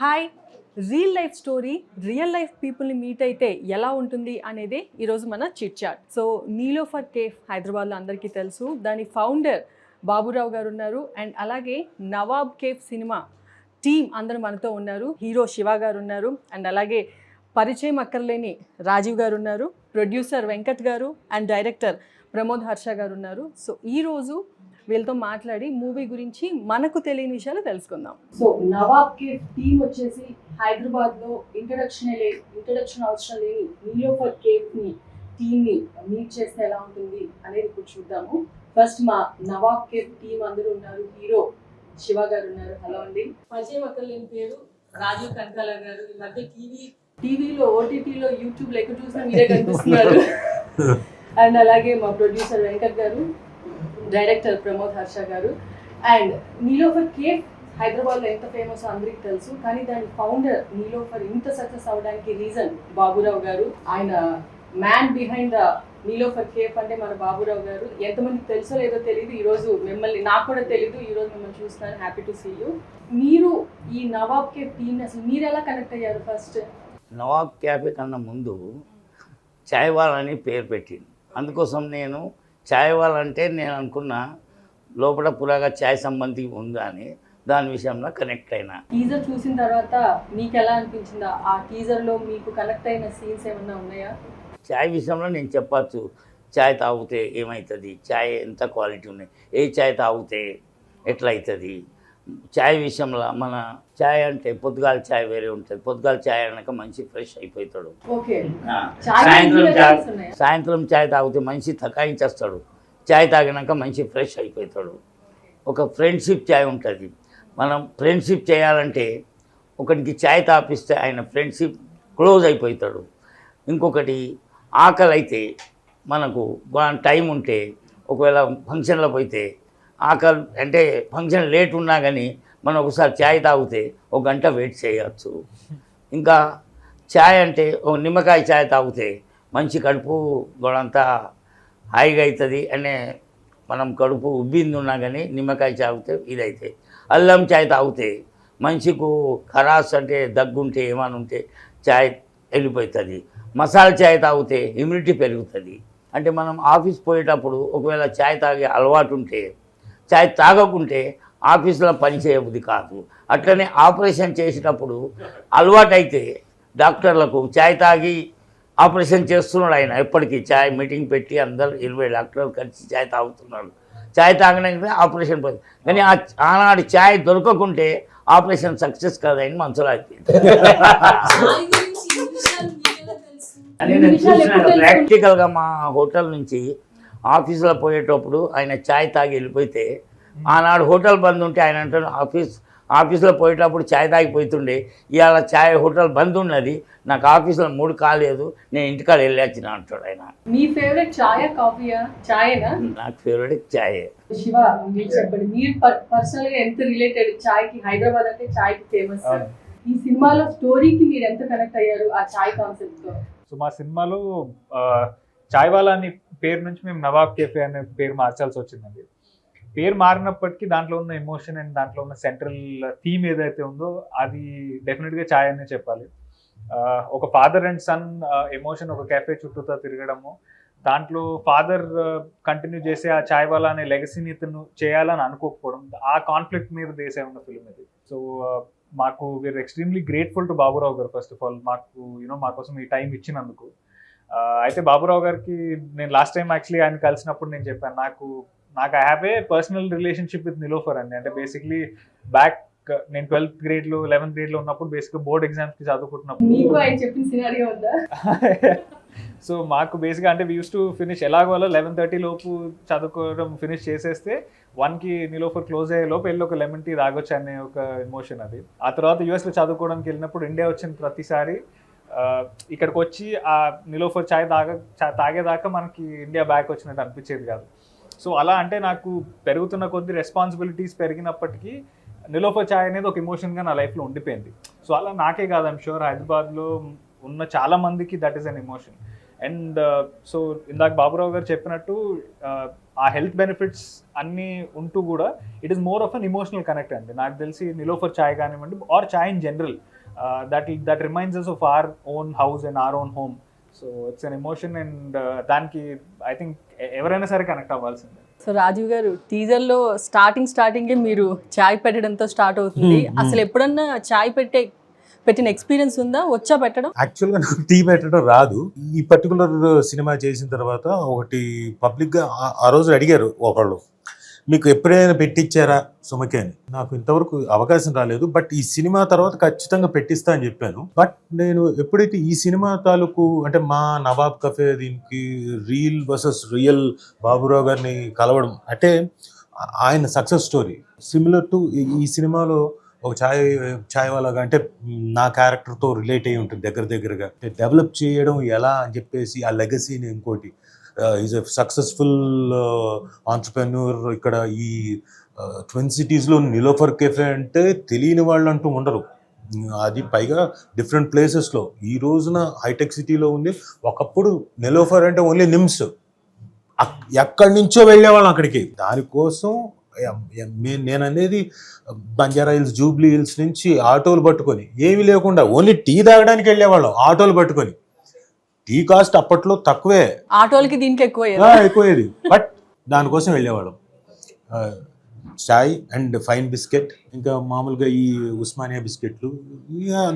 Hi real life story real life పీపుల్ని meet అయితే ఎలా ఉంటుంది అనేది ఈరోజు మన chit chat. So Niloufer cafe హైదరాబాద్లో అందరికీ తెలుసు. దాని ఫౌండర్ బాబురావు గారు ఉన్నారు. అండ్ అలాగే నవాబ్ కేఫ్ సినిమా టీమ్ అందరూ మనతో ఉన్నారు. హీరో శివ గారు ఉన్నారు. అండ్ అలాగే పరిచయం అక్కర్లేని రాజీవ్ గారు ఉన్నారు. ప్రొడ్యూసర్ వెంకట్ గారు అండ్ డైరెక్టర్ ప్రమోద్ హర్ష గారు ఉన్నారు. సో ఈరోజు వీళ్ళతో మాట్లాడి మూవీ గురించి మనకు తెలియని విషయాలు తెలుసుకుందాం. సో నవాబ్ కేఫ్ టీమ్ వచ్చేసి హైదరాబాద్లో ఇంట్రడక్షన్ అవసరం లేని నీలోఫర్ కేఫ్ని టీమ్ని మీట్ చేస్తే ఎలా ఉంటుంది అనేది ఇప్పుడు చూద్దాము. ఫస్ట్ మా నవాబ్ కేఫ్ టీమ్ అందరూ ఉన్నారు. హీరో శివ గారు ఉన్నారు. హలో అండి. పరిచయం అక్కర్లేని పేరు రాజీవ్ కనకాల గారు. ఈ మధ్య టీవీలో ఓటీటీలో యూట్యూబ్లో ఎక్కడ చూసినా మీరే కనిపిస్తున్నారు. అండ్ అలాగే మా ప్రొడ్యూసర్ వెంకట్ గారు, డైరెక్టర్ ప్రమోద్ హర్ష గారు. అండ్ నీలోఫర్ కేఫ్ హైదరాబాద్లో ఎంత ఫేమస్ అందరికీ తెలుసు, కానీ దాని ఫౌండర్ నీలోఫర్ ఇంత సక్సెస్ అవ్వడానికి రీజన్ బాబురావు గారు. ఆయన man behind the Niloufer cafe అంటే మన బాబురావు గారు. ఎంతమందికి తెలుసో లేదో తెలియదు. ఈరోజు మిమ్మల్ని, నాకు కూడా తెలీదు, ఈరోజు మిమ్మల్ని చూస్తున్నాను. Happy to see you. మీరు ఈ నవాబ్ కేఫ్ టీమ్ అసలు మీరు ఎలా కనెక్ట్ అయ్యారు? ఫస్ట్ నవాబ్ క్యాఫే కన్నా ముందు చాయ్ వాల్ అని పేరు పెట్టింది. అందుకోసం నేను చాయ్ వాల్ అంటే నేను అనుకున్న లోపల పురాగా చాయ్ సంబంధి ఉందా అని దాని విషయంలో కనెక్ట్ అయినా. టీజర్ చూసిన తర్వాత మీకు ఎలా అనిపించిందా? ఆ టీజర్లో మీకు కనెక్ట్ అయిన సీన్స్ ఏమన్నా ఉన్నాయా? చాయ్ విషయంలో నేను చెప్పచ్చు. చాయ్ తాగితే ఏమవుతుంది, చాయ్ ఎంత క్వాలిటీ ఉన్నాయి, ఏ చాయ్ తాగితే ఎట్లా అవుతుంది. చాయ్ విషయంలో మన చాయ్ అంటే పొద్దుగాల చాయ్ వేరే ఉంటుంది. పొద్దుగాల చాయ్ అన్నాక మంచి ఫ్రెష్ అయిపోతాడు. సాయంత్రం చాయ్ తాగితే మంచి తకాయించేస్తాడు. చాయ్ తాగినాక మంచి ఫ్రెష్ అయిపోతాడు. ఒక ఫ్రెండ్షిప్ చాయ్ ఉంటుంది. మనం ఫ్రెండ్షిప్ చేయాలంటే ఒకరికి చాయ్ తాపిస్తే ఆయన ఫ్రెండ్షిప్ క్లోజ్ అయిపోతాడు. ఇంకొకటి ఆకలి అయితే మనకు టైం ఉంటే ఒకవేళ ఫంక్షన్లో పోతే ఆకలి అంటే ఫంక్షన్ లేట్ ఉన్నా కానీ మనం ఒకసారి ఛాయ్ తాగితే ఒక గంట వెయిట్ చేయవచ్చు. ఇంకా ఛాయ్ అంటే ఒక నిమ్మకాయ ఛాయ్ తాగితే మంచి కడుపు గొడంతా హాయిగా అవుతుంది. అనే మనం కడుపు ఉబ్బింది ఉన్నా కానీ నిమ్మకాయ తాగితే ఇదైతే. అల్లం ఛాయ్ తాగితే మనిషికు ఖరాస్ అంటే దగ్గుంటే ఏమైనా ఉంటే ఛాయ్ వెళ్ళిపోతుంది. మసాలా ఛాయ్ తాగితే ఇమ్యూనిటీ పెరుగుతుంది. అంటే మనం ఆఫీస్ పోయేటప్పుడు ఒకవేళ ఛాయ్ తాగే అలవాటు ఉంటే, చాయ్ తాగకుంటే ఆఫీసులో పని చేయబుద్ధి కాదు. అట్లనే ఆపరేషన్ చేసేటప్పుడు అలవాటైతే డాక్టర్లకు చాయ్ తాగి ఆపరేషన్ చేస్తున్నాడు ఆయన. ఎప్పటికీ చాయ్ మీటింగ్ పెట్టి అందరు 20 డాక్టర్లు కలిసి చాయ్ తాగుతున్నాడు. చాయ్ తాగడానికి ఆపరేషన్ పోయింది. కానీ ఆనాడు చాయ్ దొరకకుంటే ఆపరేషన్ సక్సెస్ కాదని మనసులో అయిపోయింది. నేను చూసిన ప్రాక్టికల్గా మా హోటల్ నుంచి ఆఫీసులో పోయేటప్పుడు ఆయన ఛాయ్ తాగి వెళ్ళిపోతే, ఆనాడు హోటల్ బంద్ ఉంటే ఆయన అంటాడు ఆఫీసులో పోయేటప్పుడు ఛాయ్ తాగిపోతుండే, ఇవాళ ఛాయ్ హోటల్ బంద్ ఉన్నది, నాకు ఆఫీసులో 3 కాలేదు, నేను ఇంటికాడ వెళ్ళొచ్చిన అంటాడు ఆయన. మీ ఫేవరెట్ ఛాయ్ కాఫీయా? ఛాయేనా? నాకు ఫేవరెట్ ఛాయే. శివ, మీరు చెప్పండి, మీరు పర్సనల్గా ఎంత రిలేటెడ్ ఛాయ్కి? హైదరాబాద్ అంటే ఛాయ్కి ఫేమస్. ఈ సినిమాలో స్టోరీకి మీరు ఎంత కనెక్ట్ అయ్యారు ఆ ఛాయ్ కాన్సెప్ట్తో? సో మా సినిమాలో చాయ్ వాలా అని పేరు నుంచి మేము నవాబ్ కేఫే అనే పేరు మార్చాల్సి వచ్చిందండి. పేరు మారినప్పటికీ దాంట్లో ఉన్న ఎమోషన్ అండ్ దాంట్లో ఉన్న సెంట్రల్ థీమ్ ఏదైతే ఉందో అది డెఫినెట్గా చాయ్ అనే చెప్పాలి. ఒక ఫాదర్ అండ్ సన్ ఎమోషన్ ఒక కేఫే చుట్టూతో తిరగడము, దాంట్లో ఫాదర్ కంటిన్యూ చేసే ఆ చాయ్ వాలా అనే లెగసీని ఇతను చేయాలని అనుకోకపోవడం, ఆ కాన్ఫ్లిక్ట్ మీద దేశే ఉన్న ఫిల్మ్ ఇది. సో మాకు we are extremely grateful to Baburao garu first of all, మాకు మా కోసం ఈ టైం ఇచ్చినందుకు. అయితే బాబురావు గారికి నేను లాస్ట్ టైం యాక్చువల్లీ ఆయన కలిసినప్పుడు నేను చెప్పాను, నాకు I have a personal relationship with Niloufer అండి. అంటే బేసిక్లీ బ్యాక్ నేను 12th గ్రేడ్లో 11th గ్రేడ్లో ఉన్నప్పుడు బేసిక్గా బోర్డ్ ఎగ్జామ్స్కి చదువుకుంటున్నప్పుడు సో మాకు బేసిక్గా అంటే వీ యూస్ టు ఫినిష్ ఎలాగో 11:30 లోపు చదువుకోవడం ఫినిష్ చేసేస్తే 1కి నీలోఫర్ క్లోజ్ అయ్యే లోపు వెళ్ళి ఒక లెమన్ టీ తాగొచ్చు అనే ఒక ఎమోషన్ అది. ఆ తర్వాత యూఎస్లో చదువుకోవడానికి వెళ్ళినప్పుడు ఇండియా వచ్చిన ప్రతిసారి ఇక్కడికి వచ్చి ఆ నీలోఫర్ చాయ్ తాగేదాకా మనకి ఇండియా బ్యాక్ వచ్చినట్టు అనిపించేది కాదు. సో అలా అంటే నాకు పెరుగుతున్న కొద్ది రెస్పాన్సిబిలిటీస్ పెరిగినప్పటికీ నీలోఫర్ చాయ్ అనేది ఒక ఎమోషన్గా నా లైఫ్లో ఉండిపోయింది. సో అలా నాకే కాదు, ఐమ్ షూర్ హైదరాబాద్లో ఉన్న చాలా మందికి that is an emotion. And so ఇందాక బాబురావు గారు చెప్పినట్టు ఆ హెల్త్ బెనిఫిట్స్ అన్నీ ఉంటూ కూడా it is more of an emotional connect అండి. నాకు తెలిసి నిలోఫర్ చాయ్ కానివ్వండి or chai in general, that reminds us of our own house and our own home. So it's an emotion and దానికి ఐ థింక్ ఎవరైనా సరే కనెక్ట్ అవ్వాల్సిందే. సో రాజీవ్ గారు, టీజర్లో స్టార్టింగే మీరు చాయ్ పెట్టడంతో స్టార్ట్ అవుతుంది. అసలు ఎప్పుడన్నా చాయ్ పెట్టిన ఎక్స్పీరియన్స్ ఉందా? వచ్చా పెట్టడం? యాక్చువల్గా నాకు టీ పెట్టడం రాదు. ఈ పర్టికులర్ సినిమా చేసిన తర్వాత ఒకటి పబ్లిక్గా ఆ రోజు అడిగారు ఒకళ్ళు, మీకు ఎప్పుడైనా పెట్టించారా సుమకి అని. నాకు ఇంతవరకు అవకాశం రాలేదు, బట్ ఈ సినిమా తర్వాత ఖచ్చితంగా పెట్టిస్తా అని చెప్పాను. బట్ నేను ఎప్పుడైతే ఈ సినిమా తాలూకు అంటే మా నవాబ్ కఫే దీనికి రియల్ వర్సెస్ రియల్ బాబురావు గారిని కలవడం అంటే ఆయన సక్సెస్ స్టోరీ సిమిలర్ టు ఈ సినిమాలో ఒక ఛాయ్ వాళ్ళగా అంటే నా క్యారెక్టర్తో రిలేట్ అయ్యి ఉంటుంది దగ్గరగా. డెవలప్ చేయడం ఎలా అని చెప్పేసి ఆ లెగసీని ఇంకోటి ఈజ్ ఎ సక్సెస్ఫుల్ ఆంటర్ప్రెన్యూర్. ఇక్కడ ఈ ట్విన్ సిటీస్లో నిలోఫర్ కెఫే అంటే తెలియని వాళ్ళు అంటూ ఉండరు. అది పైగా డిఫరెంట్ ప్లేసెస్లో. ఈ రోజున హైటెక్ సిటీలో ఉంది. ఒకప్పుడు నిలోఫర్ అంటే ఓన్లీ నిమ్స్, ఎక్కడి నుంచో వెళ్ళేవాళ్ళం అక్కడికి. దానికోసం నేను అనేది బంజారా హిల్స్, జూబ్లీ హిల్స్ నుంచి ఆటోలు పట్టుకొని ఏమీ లేకుండా ఓన్లీ టీ తాగడానికి వెళ్ళేవాళ్ళం ఆటోలు పట్టుకొని. టీ కాస్ట్ అప్పట్లో తక్కువే, ఆటోలకి దీనికి ఎక్కువేది, బట్ దానికోసం వెళ్ళేవాళ్ళం. చాయ్ అండ్ ఫైన్ బిస్కెట్, ఇంకా మామూలుగా ఈ ఉస్మానియా బిస్కెట్లు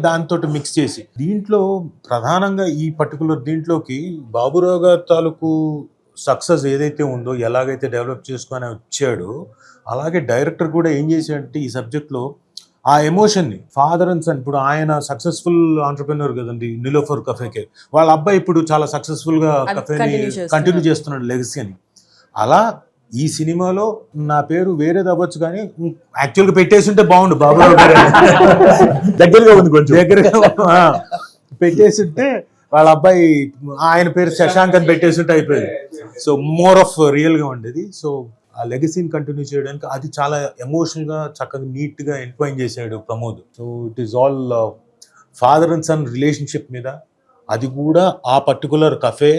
దాంతో మిక్స్ చేసి. దీంట్లో ప్రధానంగా ఈ పర్టికులర్ దీంట్లోకి బాబురావు గారి తాలూకు సక్సెస్ ఏదైతే ఉందో, ఎలాగైతే డెవలప్ చేసుకొని వచ్చాడో, అలాగే డైరెక్టర్ కూడా ఏం చేశాడంటే ఈ సబ్జెక్ట్లో ఆ ఎమోషన్ని ఫాదర్ అండ్ సన్. ఇప్పుడు ఆయన సక్సెస్ఫుల్ ఆంటర్ప్రెన్యూర్ కదండి నిలోఫర్ కఫేకే, వాళ్ళ అబ్బాయి ఇప్పుడు చాలా సక్సెస్ఫుల్గా కఫేని కంటిన్యూ చేస్తున్నాడు లెగసీ అని. అలా ఈ సినిమాలో నా పేరు వేరేది అవ్వచ్చు కానీ యాక్చువల్గా పెట్టేసి ఉంటే బాగుండు బాబురావు గారు దగ్గరగా ఉంది, కొంచెం దగ్గరగా పెట్టేసి ఉంటే వాళ్ళ అబ్బాయి ఆయన పేరు శశాంక్ అని పెట్టేసి ఉంటే అయిపోయింది. సో మోర్ ఆఫ్ రియల్గా ఉండేది. సో ఆ లెగసీని కంటిన్యూ చేయడానికి అది చాలా ఎమోషనల్గా చక్కగా నీట్గా ఎంట్వైన్ చేశాడు Pramod. So it is all father and son relationship మీద, అది కూడా ఆ పర్టికులర్ కఫే,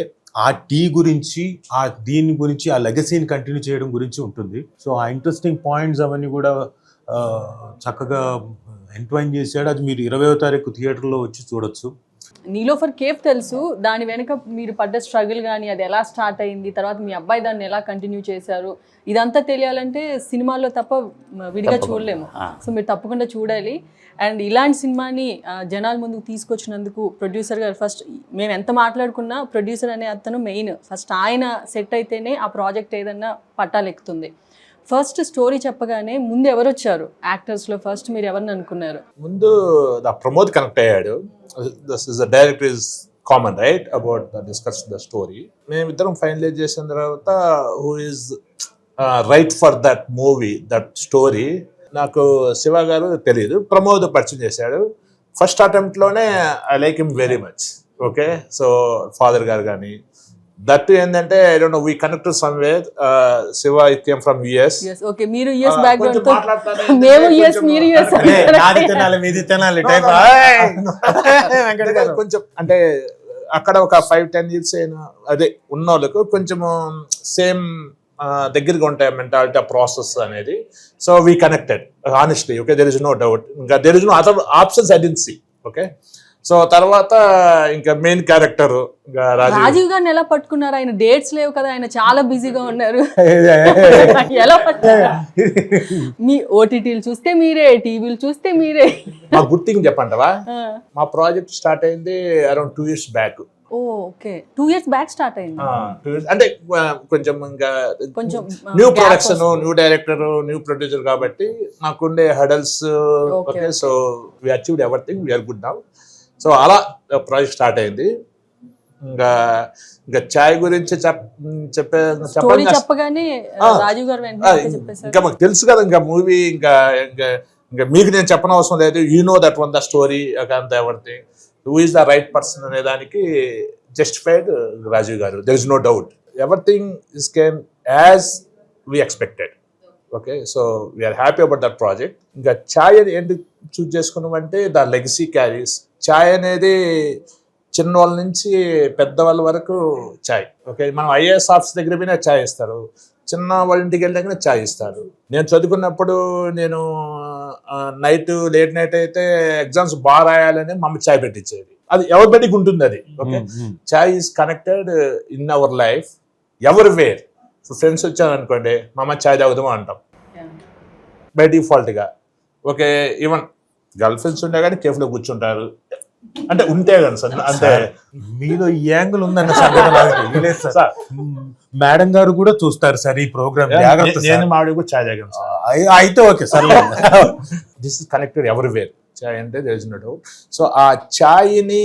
ఆ టీ గురించి, ఆ దీని గురించి, ఆ లెగసీని కంటిన్యూ చేయడం గురించి ఉంటుంది. సో ఆ ఇంట్రెస్టింగ్ పాయింట్స్ అవన్నీ కూడా చక్కగా ఎంట్వైన్ చేశాడు. అది మీరు 20వ తారీఖు థియేటర్లో వచ్చి చూడొచ్చు. నీలోఫర్ కేఫ్ తెలుసు, దాని వెనుక మీరు పడ్డ స్ట్రగుల్ కానీ అది ఎలా స్టార్ట్ అయింది, తర్వాత మీ అబ్బాయి దాన్ని ఎలా కంటిన్యూ చేశారు, ఇదంతా తెలియాలంటే సినిమాల్లో తప్ప విడిగా చూడలేము. సో మీరు తప్పకుండా చూడాలి. అండ్ ఇలాంటి సినిమాని జనాల ముందుకు తీసుకొచ్చినందుకు ప్రొడ్యూసర్ గారు, ఫస్ట్ మేము ఎంత మాట్లాడుకున్నా ప్రొడ్యూసర్ అనే అతను మెయిన్. ఫస్ట్ ఆయన సెట్ అయితేనే ఆ ప్రాజెక్ట్ ఏదన్నా పట్టాలెక్కుతుంది. ఫస్ట్ స్టోరీ చెప్పగానే ముందు ఎవరు వచ్చారు యాక్టర్స్లో? ఫస్ట్ మీరు ఎవరిని అనుకున్నారు? ముందు ప్రమోద్ కనెక్ట్ అయ్యాడు. This is the director is common right about the discuss the story. మేమిద్దరం ఫైనలైజ్ చేసిన తర్వాత who is right for that movie, that story, నాకు శివ గారు తెలియదు, ప్రమోద్ పరిచయం చేశాడు. ఫస్ట్ అటెంప్ట్లోనే I like him very much. Okay, so father garu కానీ దట్ ఏంటంటే I don't know, we connected somewhere. Shiva it came from US. Okay, మీరు యుఎస్ బ్యాక్గ్రౌండ్ తో, మేము యుఎస్, మీరు యుఎస్. నాది తినాలి మీది తినాలి టైప్ కొంచెం అంటే అక్కడ ఒక 5-10 years అయినా అదే ఉన్న వాళ్ళకు కొంచెం సేమ్ దగ్గరగా ఉంటాయి మెంటాలిటీ, ఆ ప్రాసెస్ అనేది. So we connected honestly. Okay, there is no doubt. ఇంకా there is no other options I don't see. Okay, so తర్వాత ఇంకా మెయిన్ క్యారెక్టర్ రాజీవ్ గారిని ఎలా పట్టుకున్నారు? ఆయన డేట్స్ లేవు కదా, ఆయన చాలా బిజీగా ఉన్నారు. ఎలా పట్టుకున్నారు? మీ ఓటీటీలు చూస్తే మీరే, టీవీలు చూస్తే మీరే. మా గుడ్ థింగ్ చెప్పంటావా, మా ప్రాజెక్ట్ స్టార్ట్ అయింది around 2 years back. Okay, 2 years back start అయింది. అంటే కొంచెం ఇంకా కొంచెం new production, new director, new producer కాబట్టి నాకుండే hurdles. Okay, so we achieved everything, we are good now. So అలా ప్రాజెక్ట్ స్టార్ట్ అయింది. ఇంకా చాయ్ గురించి చెప్పగానే రాజీవ్ గారు ఇంకా మాకు తెలుసు కదా, ఇంకా మూవీ ఇంకా మీకు నేను చెప్పనవసరం లేదు. You know that one the story అంత everything. Who is the right person అనే దానికి justified Rajiv garu. There is no doubt. Everything is came as we expected. Okay, so we are happy about that project. ఇంకా ఛాయ్ ఏంటి చూస్ చేసుకున్నామంటే ద లెగసీ క్యారీస్. ఛాయ్ అనేది చిన్నవాళ్ళ నుంచి పెద్దవాళ్ళ వరకు చాయ్. ఓకే, మనం ఐఏఎస్ ఆఫీస్ దగ్గర పోయినా చాయ్ ఇస్తారు, చిన్న వాళ్ళ ఇంటికి వెళ్ళాకనే చాయ్ ఇస్తారు. నేను చదువుకున్నప్పుడు నేను లేట్ నైట్ అయితే ఎగ్జామ్స్ బాగా రాయాలని మా అమ్మ చాయ్ పెట్టించేది. అది ఎవరిబడికి ఉంటుంది అది. Okay, chai is connected in our life ఎవరి వేర్. ఫ్రెండ్స్ వచ్చాను అనుకోండి, మా అమ్మ చాయ్ తాగుదామా అంటాం బై డిఫాల్ట్గా. ఓకే, ఈవెన్ గర్ల్ ఫ్రెండ్స్ ఉండే కానీ కేఫ్లో కూర్చుంటారు, అంటే ఉంటే కానీ సార్. అంటే మీలో ఈ యాంగిల్ ఉందన్న సంగతి నాకు తెలియలేదు సార్. మేడం గారు కూడా చూస్తారు సార్ ఈ ప్రోగ్రామ్. నేను మావిడ కూడా చాయ్ తాగాను సార్. అయితే okay sir. This is connected everywhere. చాయ్ అంటే తెలిసినట్టు. సో ఆ చాయ్ని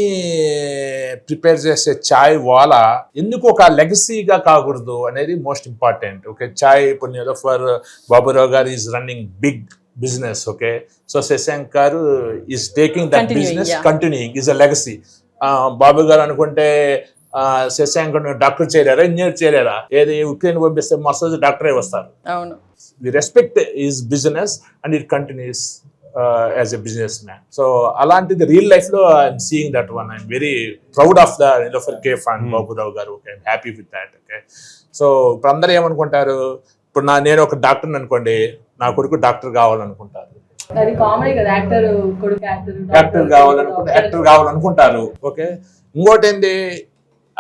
ప్రిపేర్ చేసే చాయ్ వాళ్ళ ఎందుకు ఒక లెగసీగా కాకూడదు అనేది మోస్ట్ ఇంపార్టెంట్. ఓకే, చాయ్ ఇప్పుడు Niloufer Baburao garu is running big business. Okay, so Seshankar is taking that business, continuing, is a legacy. బాబు గారు అనుకుంటే శశాంకర్ డాక్టర్ చేయలేరా, ఇంజనీర్ చేయలేరా, ఏది ఉక్రెయిన్ పంపిస్తే మస్తు డాక్టరే వస్తారు. అవును, we respect his business and it continues as a business man. So అలాంటిది రియల్ లైఫ్ లో I'm seeing that one. I'm very proud of the Niloufer cafe and Baburao garu. Okay, I'm happy with that. Okay, so ఇప్పుడు అందరూ ఏమనుకుంటారు, ఇప్పుడు నేను ఒక doctor అనుకోండి, నా కొడుకు డాక్టర్ కావాలనుకుంటారు, అది కామన్ కదా, యాక్టర్ కావాలనుకుంటారు. ఓకే, ఇంకోటి ఏంది,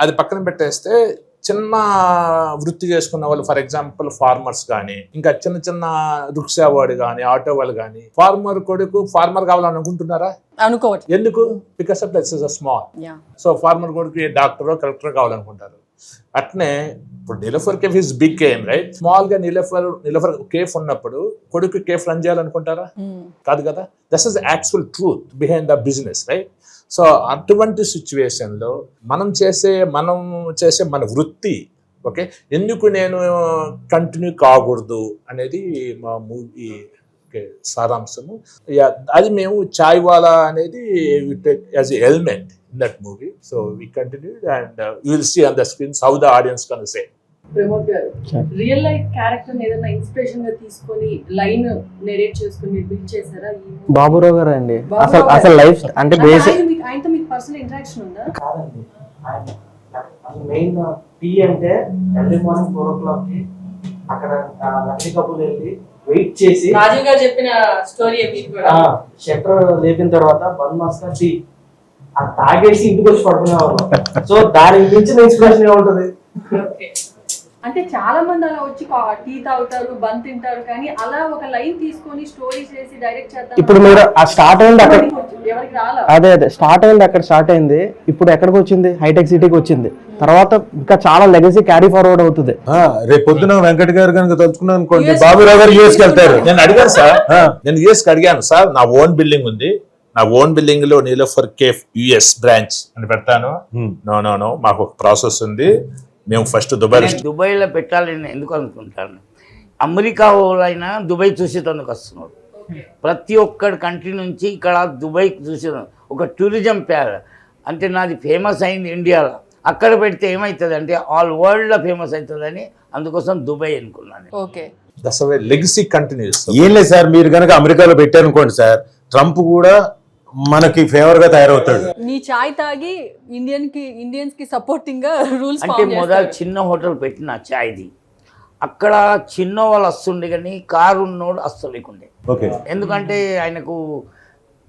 అది పక్కన పెట్టేస్తే చిన్న వృత్తి చేసుకున్న వాళ్ళు, ఫర్ ఎగ్జాంపుల్ ఫార్మర్స్ కానీ, ఇంకా చిన్న చిన్న రిక్షా వాడు కానీ, ఆటో వాళ్ళు కానీ, ఫార్మర్ కొడుకు ఫార్మర్ కావాలనుకుంటున్నారా? అనుకోవచ్చు. ఎందుకు? Because of that's is a small. So farmer కొడుకు డాక్టరో కలెక్టర్ కావాలనుకుంటారు. అట్నే ఇప్పుడు Niloufer cafe is big game, right? Small గా నిలోఫర్ కేఫ్ ఉన్నప్పుడు కొడుకు కేఫ్ రన్ చేయాలనుకుంటారా? కాదు కదా. That is actual truth behind the business, right? So అటువంటి సిచ్యువేషన్ లో మనం చేసే మన వృత్తి, ఓకే, ఎందుకు నేను కంటిన్యూ కాకూడదు అనేది మా మూవీ సారాంశము. అది మేము చాయ్ వాలా అనేది as a element in that movie. So we continued and you will see on the screens how the audience gonna say. Pramod గారు, రియల్ లైఫ్ క్యారెక్టర్ ఏదైనా ఇన్స్పిరేషన్ గా తీసుకొని లైన్ నెరేట్ చేసుకొని బిల్డ్ చేశారా? బాబురావు గారు అండి. అసలు లైఫ్ అంటే బేసిక్ ఆయనతో మీకు పర్సనల్ ఇంటరాక్షన్ ఉందా? కాదండి, మెయిన్ టీ అంటే ఎర్లీ మార్నింగ్ 4 o'clock కి అక్కడ లక్కీ కపుల్ వెళ్ళి వెయిట్ చేసి, రాజీవ్ గారు చెప్పిన స్టోరీ షట్టర్ లేపిన తర్వాత బన్ మస్కా టీ తాగేసి ఇంటికి వచ్చి పడుకునేవాళ్ళు. సో దానికి మించిన ఇన్స్పిరేషన్ ఏముంటది? అంటే చాలా మంది అలా వచ్చి టీ తాగుతారు, బన్ తింటారు, కానీ అలా ఒక లైన్ తీసుకొని స్టోరీ చేసి డైరెక్ట్ చేద్దాం. ఇప్పుడు మీరు ఆ స్టార్ట్ అయింది అక్కడ, ఎవరికి రాలా? అదే స్టార్ట్ అయింది అక్కడ, స్టార్ట్ అయింది. ఇప్పుడు ఎక్కడికి వచ్చింది? హైటెక్ సిటీకి వచ్చింది. తర్వాత ఇంకా చాలా లెగసీ క్యారీ ఫార్వర్డ్ అవుతుంది. రేపు పొద్దున వెంకట్ గారు కనుక తలుచుకున్నాను అనుకోండి, బాబురావు గారు యూఎస్కి వెళ్తారు. నేను అడిగాను సార్, నేను యూఎస్కి అడిగాను సార్, నా ఓన్ బిల్డింగ్ ఉంది, నా ఓన్ బిల్డింగ్ లో నిలోఫర్ కేఫ్ యుఎస్ బ్రాంచ్ అని పెడతాను. నో మాకు ఒక ప్రాసెస్ ఉంది, మేము ఫస్ట్ దుబాయ్లో పెట్టాలని ఎందుకు అనుకుంటాను. అమెరికా వాళ్ళైనా దుబాయ్ చూసేటందుకు వస్తున్నారు. ప్రతి ఒక్కడి కంట్రీ నుంచి ఇక్కడ దుబాయ్ చూసేదాం ఒక టూరిజం ప్యార్. అంటే నాది ఫేమస్ అయింది ఇండియాలో, అక్కడ పెడితే ఏమవుతుంది అంటే ఆల్ వరల్డ్లో ఫేమస్ అవుతుందని అందుకోసం దుబాయ్ అనుకున్నాను. Okay, legacy continuous. ఏం లేదు సార్, మీరు కనుక అమెరికాలో పెట్టారనుకోండి సార్, ట్రంప్ కూడా మనకి ఫేవర్ గా తయారవుతాడు. నీ చాయ్ తాగి ఇండియన్స్ కి సపోర్టింగ్ గా రూల్స్ అంటే మొదలు చిన్న హోటల్ పెట్టిన చాయ్ది, అక్కడ చిన్న వాళ్ళు వస్తుండే కానీ కారు ఉన్నోడు వస్తలేకుండే. ఓకే, ఎందుకంటే ఆయనకు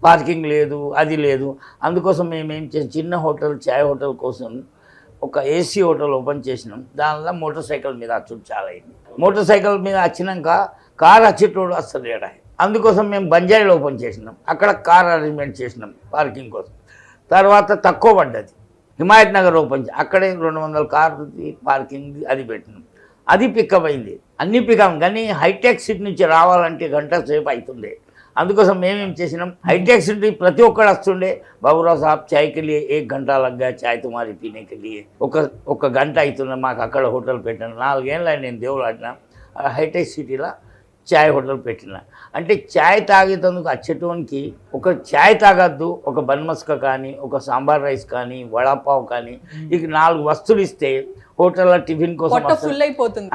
పార్కింగ్ లేదు, అది లేదు. అందుకోసం మేము ఏం చేసాం, చిన్న హోటల్ చాయ్ హోటల్ కోసం ఒక ఏసీ హోటల్ ఓపెన్ చేసినాం. దానిలో మోటార్ సైకిల్ మీద వచ్చుడు చాలా అయింది. మోటార్ సైకిల్ మీద వచ్చినాక కారు వచ్చేటోడు వస్తలేడా, అందుకోసం మేము బంజారీలో ఓపెన్ చేసినాం. అక్కడ కార్ అరేంజ్మెంట్ చేసినాం పార్కింగ్ కోసం. తర్వాత తక్కువ పడ్డది హిమాయత్ నగర్ ఓపెన్ అక్కడే 200 కార్లు పార్కింగ్ అది పెట్టినాం. అది పికప్ అయింది, అన్నీ పికప్. కానీ హైటెక్ సిటీ నుంచి రావాలంటే గంట సేపు అవుతుండే. అందుకోసం మేమేం చేసినాం, హైటెక్ సిటీ ప్రతి ఒక్కడు వస్తుండే, బాబురావు సాబ్ చాయ్కి వెళ్ళి 1 घंटा లగ్గా చాయ్ తుమారి పీనేకి వెళ్ళి ఒక గంట అవుతుండే. మాకు అక్కడ హోటల్ పెట్టాను. 4 ఏళ్ళ నేను దేవుడు ఆడినా హైటెక్ సిటీలో చాయ్ హోటల్ పెట్టిన. అంటే చాయ్ తాగేందుకు వచ్చేటోనికి ఒక చాయ్ తాగద్దు, ఒక బన్మస్క కానీ, ఒక సాంబార్ రైస్ కానీ, వడాపావ్ కానీ, ఇక 4 వస్తువులు ఇస్తే హోటల్లో టిఫిన్ కోసం ఫుల్ అయిపోతుంది.